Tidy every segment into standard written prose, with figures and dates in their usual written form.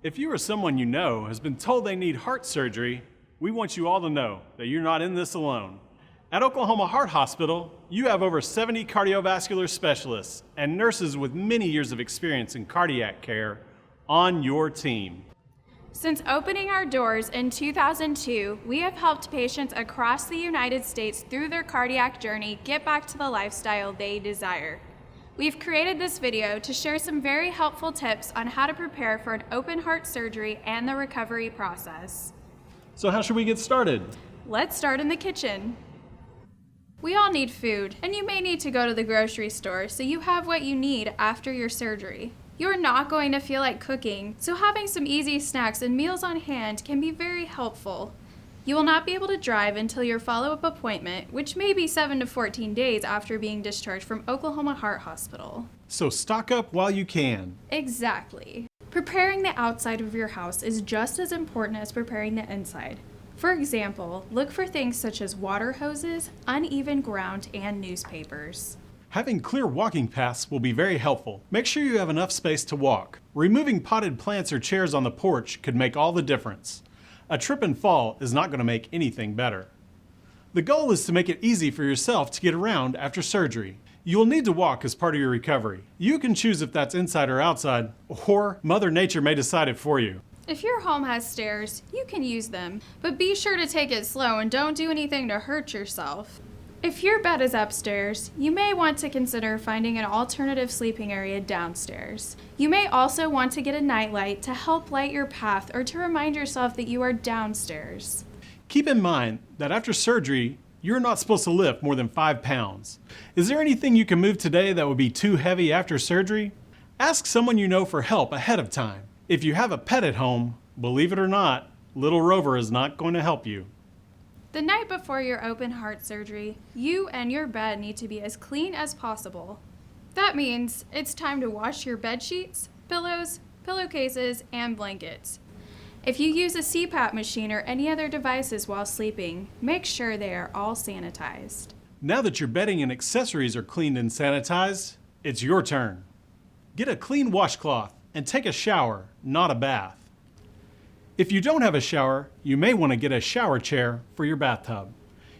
If you or someone you know has been told they need heart surgery, we want you all to know that you're not in this alone. At Oklahoma Heart Hospital, you have over 70 cardiovascular specialists and nurses with many years of experience in cardiac care on your team. Since opening our doors in 2002, we have helped patients across the United States through their cardiac journey get back to the lifestyle they desire. We've created this video to share some very helpful tips on how to prepare for an open heart surgery and the recovery process. So how should we get started? Let's start in the kitchen. We all need food, and you may need to go to the grocery store so you have what you need after your surgery. You're not going to feel like cooking, so having some easy snacks and meals on hand can be very helpful. You will not be able to drive until your follow-up appointment, which may be 7 to 14 days after being discharged from Oklahoma Heart Hospital. So stock up while you can. Exactly. Preparing the outside of your house is just as important as preparing the inside. For example, look for things such as water hoses, uneven ground, and newspapers. Having clear walking paths will be very helpful. Make sure you have enough space to walk. Removing potted plants or chairs on the porch could make all the difference. A trip and fall is not going to make anything better. The goal is to make it easy for yourself to get around after surgery. You will need to walk as part of your recovery. You can choose if that's inside or outside, or Mother Nature may decide it for you. If your home has stairs, you can use them, but be sure to take it slow and don't do anything to hurt yourself. If your bed is upstairs, you may want to consider finding an alternative sleeping area downstairs. You may also want to get a nightlight to help light your path or to remind yourself that you are downstairs. Keep in mind that after surgery, you're not supposed to lift more than 5 pounds. Is there anything you can move today that would be too heavy after surgery? Ask someone you know for help ahead of time. If you have a pet at home, believe it or not, little Rover is not going to help you. The night before your open heart surgery, you and your bed need to be as clean as possible. That means it's time to wash your bed sheets, pillows, pillowcases, and blankets. If you use a CPAP machine or any other devices while sleeping, make sure they are all sanitized. Now that your bedding and accessories are cleaned and sanitized, it's your turn. Get a clean washcloth and take a shower, not a bath. If you don't have a shower, you may want to get a shower chair for your bathtub.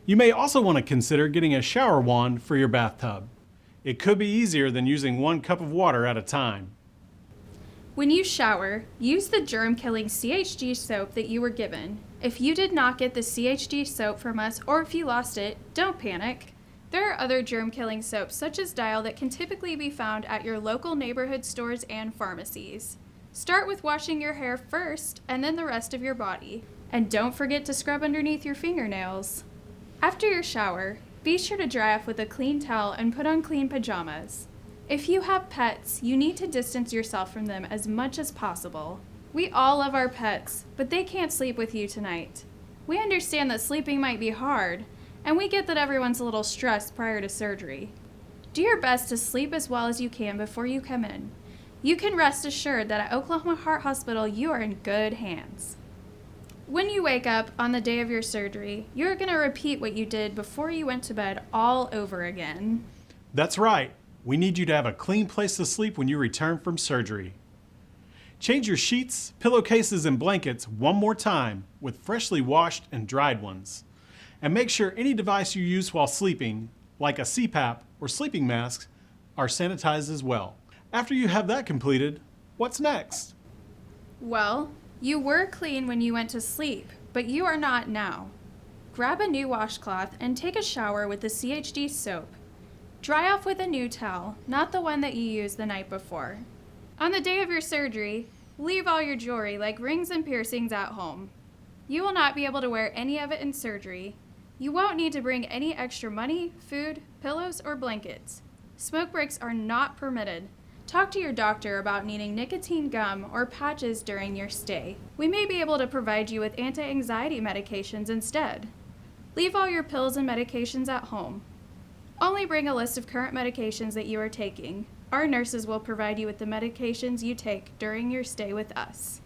You may also want to consider getting a shower wand for your bathtub. It could be easier than using 1 cup of water at a time. When you shower, use the germ-killing CHG soap that you were given. If you did not get the CHG soap from us or if you lost it, don't panic. There are other germ-killing soaps such as Dial that can typically be found at your local neighborhood stores and pharmacies. Start with washing your hair first and then the rest of your body. And don't forget to scrub underneath your fingernails. After your shower, be sure to dry off with a clean towel and put on clean pajamas. If you have pets, you need to distance yourself from them as much as possible. We all love our pets, but they can't sleep with you tonight. We understand that sleeping might be hard, and we get that everyone's a little stressed prior to surgery. Do your best to sleep as well as you can before you come in. You can rest assured that at Oklahoma Heart Hospital, you are in good hands. When you wake up on the day of your surgery, you're going to repeat what you did before you went to bed all over again. That's right. We need you to have a clean place to sleep when you return from surgery. Change your sheets, pillowcases, and blankets one more time with freshly washed and dried ones. And make sure any device you use while sleeping, like a CPAP or sleeping mask, are sanitized as well. After you have that completed, what's next? Well, you were clean when you went to sleep, but you are not now. Grab a new washcloth and take a shower with the CHD soap. Dry off with a new towel, not the one that you used the night before. On the day of your surgery, leave all your jewelry like rings and piercings at home. You will not be able to wear any of it in surgery. You won't need to bring any extra money, food, pillows, or blankets. Smoke breaks are not permitted. Talk to your doctor about needing nicotine gum or patches during your stay. We may be able to provide you with anti-anxiety medications instead. Leave all your pills and medications at home. Only bring a list of current medications that you are taking. Our nurses will provide you with the medications you take during your stay with us.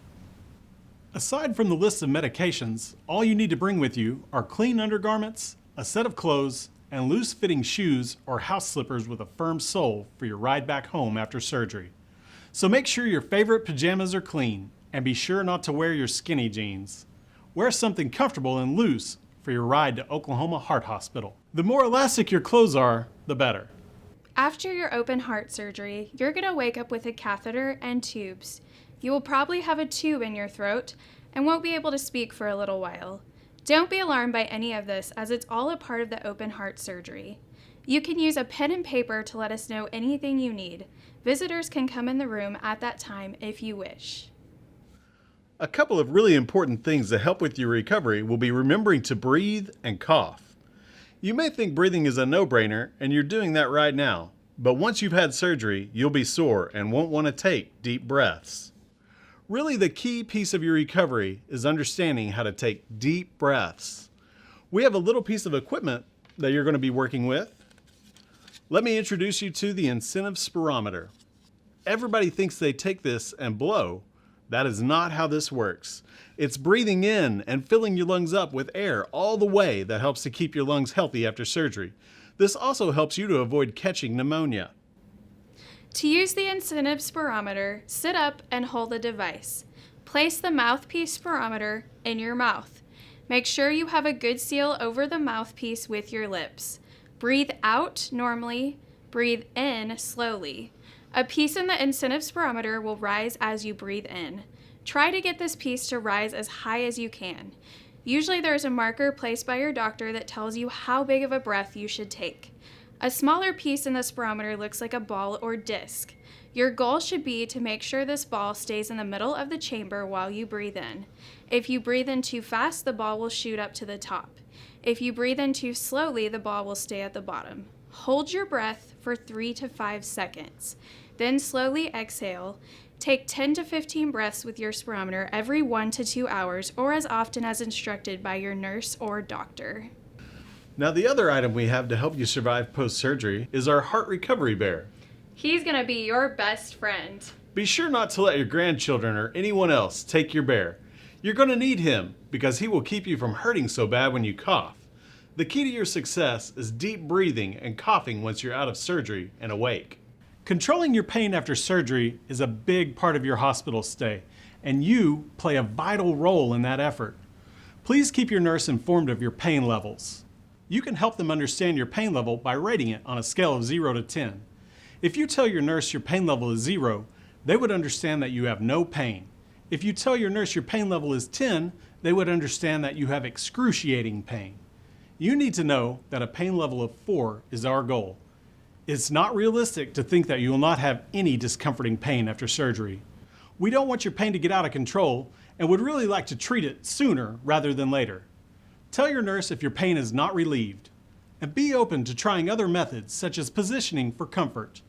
Aside from the list of medications, all you need to bring with you are clean undergarments, a set of clothes, and loose-fitting shoes or house slippers with a firm sole for your ride back home after surgery. So make sure your favorite pajamas are clean And be sure not to wear your skinny jeans. Wear something comfortable and loose for your ride to Oklahoma Heart Hospital. The more elastic your clothes are, the better. After your open heart surgery, you're going to wake up with a catheter and tubes. You will probably have a tube in your throat and won't be able to speak for a little while. Don't be alarmed by any of this, as it's all a part of the open heart surgery. You can use a pen and paper to let us know anything you need. Visitors can come in the room at that time if you wish. A couple of really important things to help with your recovery will be remembering to breathe and cough. You may think breathing is a no-brainer, and you're doing that right now. But once you've had surgery, you'll be sore and won't want to take deep breaths. Really, the key piece of your recovery is understanding how to take deep breaths. We have a little piece of equipment that you're going to be working with. Let me introduce you to the incentive spirometer. Everybody thinks they take this and blow. That is not how this works. It's breathing in and filling your lungs up with air all the way that helps to keep your lungs healthy after surgery. This also helps you to avoid catching pneumonia. To use the incentive spirometer, sit up and hold the device. Place the mouthpiece spirometer in your mouth. Make sure you have a good seal over the mouthpiece with your lips. Breathe out normally, breathe in slowly. A piece in the incentive spirometer will rise as you breathe in. Try to get this piece to rise as high as you can. Usually there's a marker placed by your doctor that tells you how big of a breath you should take. A smaller piece in the spirometer looks like a ball or disc. Your goal should be to make sure this ball stays in the middle of the chamber while you breathe in. If you breathe in too fast, the ball will shoot up to the top. If you breathe in too slowly, the ball will stay at the bottom. Hold your breath for 3 to 5 seconds. Then slowly exhale. Take 10 to 15 breaths with your spirometer every 1 to 2 hours, or as often as instructed by your nurse or doctor. Now, the other item we have to help you survive post-surgery is our Heart Recovery Bear. He's gonna be your best friend. Be sure not to let your grandchildren or anyone else take your bear. You're going to need him because he will keep you from hurting so bad when you cough. The key to your success is deep breathing and coughing once you're out of surgery and awake. Controlling your pain after surgery is a big part of your hospital stay, and you play a vital role in that effort. Please keep your nurse informed of your pain levels. You can help them understand your pain level by rating it on a scale of 0 to 10. If you tell your nurse your pain level is 0, they would understand that you have no pain. If you tell your nurse your pain level is 10, they would understand that you have excruciating pain. You need to know that a pain level of 4 is our goal. It's not realistic to think that you will not have any discomforting pain after surgery. We don't want your pain to get out of control and would really like to treat it sooner rather than later. Tell your nurse if your pain is not relieved, and be open to trying other methods such as positioning for comfort.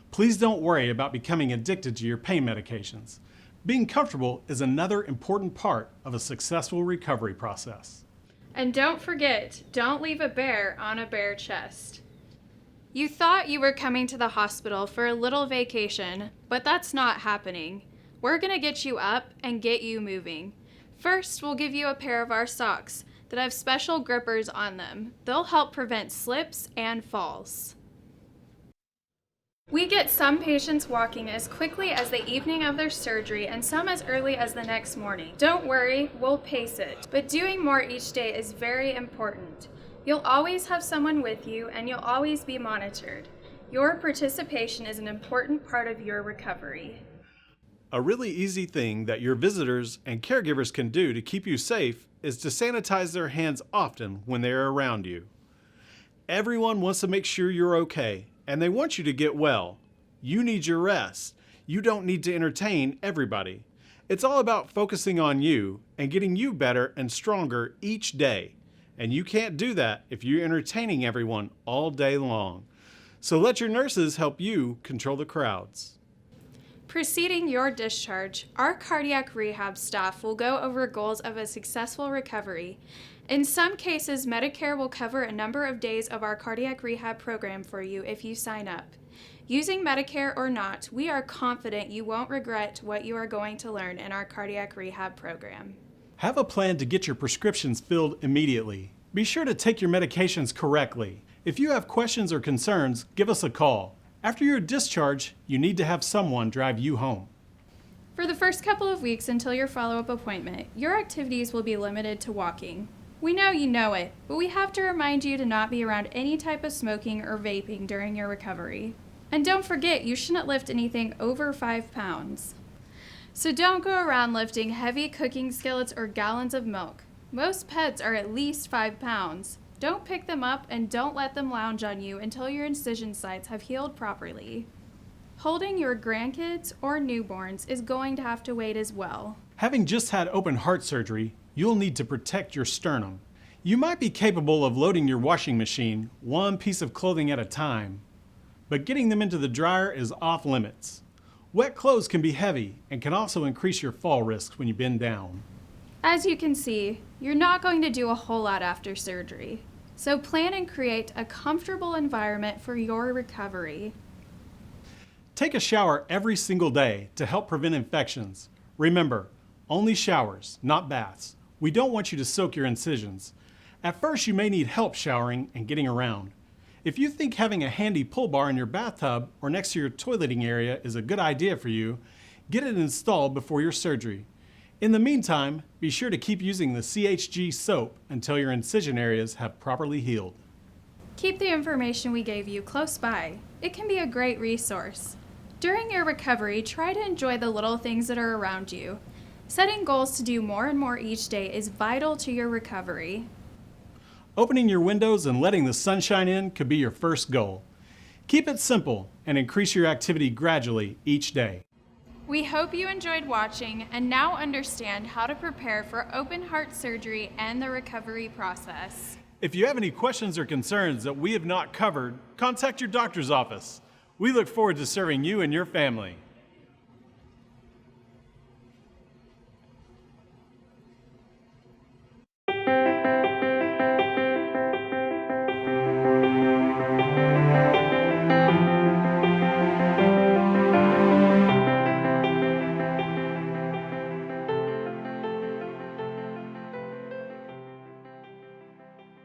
Please don't worry about becoming addicted to your pain medications. Being comfortable is another important part of a successful recovery process. And don't forget, don't leave a bear on a bare chest. You thought you were coming to the hospital for a little vacation, but that's not happening. We're gonna get you up and get you moving. First, we'll give you a pair of our socks that have special grippers on them. They'll help prevent slips and falls. We get some patients walking as quickly as the evening of their surgery and some as early as the next morning. Don't worry, we'll pace it. But doing more each day is very important. You'll always have someone with you and you'll always be monitored. Your participation is an important part of your recovery. A really easy thing that your visitors and caregivers can do to keep you safe is to sanitize their hands often when they are around you. Everyone wants to make sure you're okay, and they want you to get well. You need your rest. You don't need to entertain everybody. It's all about focusing on you and getting you better and stronger each day. And you can't do that if you're entertaining everyone all day long. So let your nurses help you control the crowds. Preceding your discharge, our cardiac rehab staff will go over goals of a successful recovery. In some cases, Medicare will cover a number of days of our cardiac rehab program for you if you sign up. Using Medicare or not, we are confident you won't regret what you are going to learn in our cardiac rehab program. Have a plan to get your prescriptions filled immediately. Be sure to take your medications correctly. If you have questions or concerns, give us a call. After your discharge, you need to have someone drive you home. For the first couple of weeks until your follow-up appointment, your activities will be limited to walking. We know you know it, but we have to remind you to not be around any type of smoking or vaping during your recovery. And don't forget, you shouldn't lift anything over 5 pounds. So don't go around lifting heavy cooking skillets or gallons of milk. Most pets are at least 5 pounds. Don't pick them up and don't let them lounge on you until your incision sites have healed properly. Holding your grandkids or newborns is going to have to wait as well. Having just had open heart surgery, you'll need to protect your sternum. You might be capable of loading your washing machine one piece of clothing at a time, but getting them into the dryer is off limits. Wet clothes can be heavy and can also increase your fall risk when you bend down. As you can see, you're not going to do a whole lot after surgery. So plan and create a comfortable environment for your recovery. Take a shower every single day to help prevent infections. Remember, only showers, not baths. We don't want you to soak your incisions. At first, you may need help showering and getting around. If you think having a handy pull bar in your bathtub or next to your toileting area is a good idea for you, get it installed before your surgery. In the meantime, be sure to keep using the CHG soap until your incision areas have properly healed. Keep the information we gave you close by. It can be a great resource. During your recovery, try to enjoy the little things that are around you. Setting goals to do more and more each day is vital to your recovery. Opening your windows and letting the sunshine in could be your first goal. Keep it simple and increase your activity gradually each day. We hope you enjoyed watching and now understand how to prepare for open heart surgery and the recovery process. If you have any questions or concerns that we have not covered, contact your doctor's office. We look forward to serving you and your family.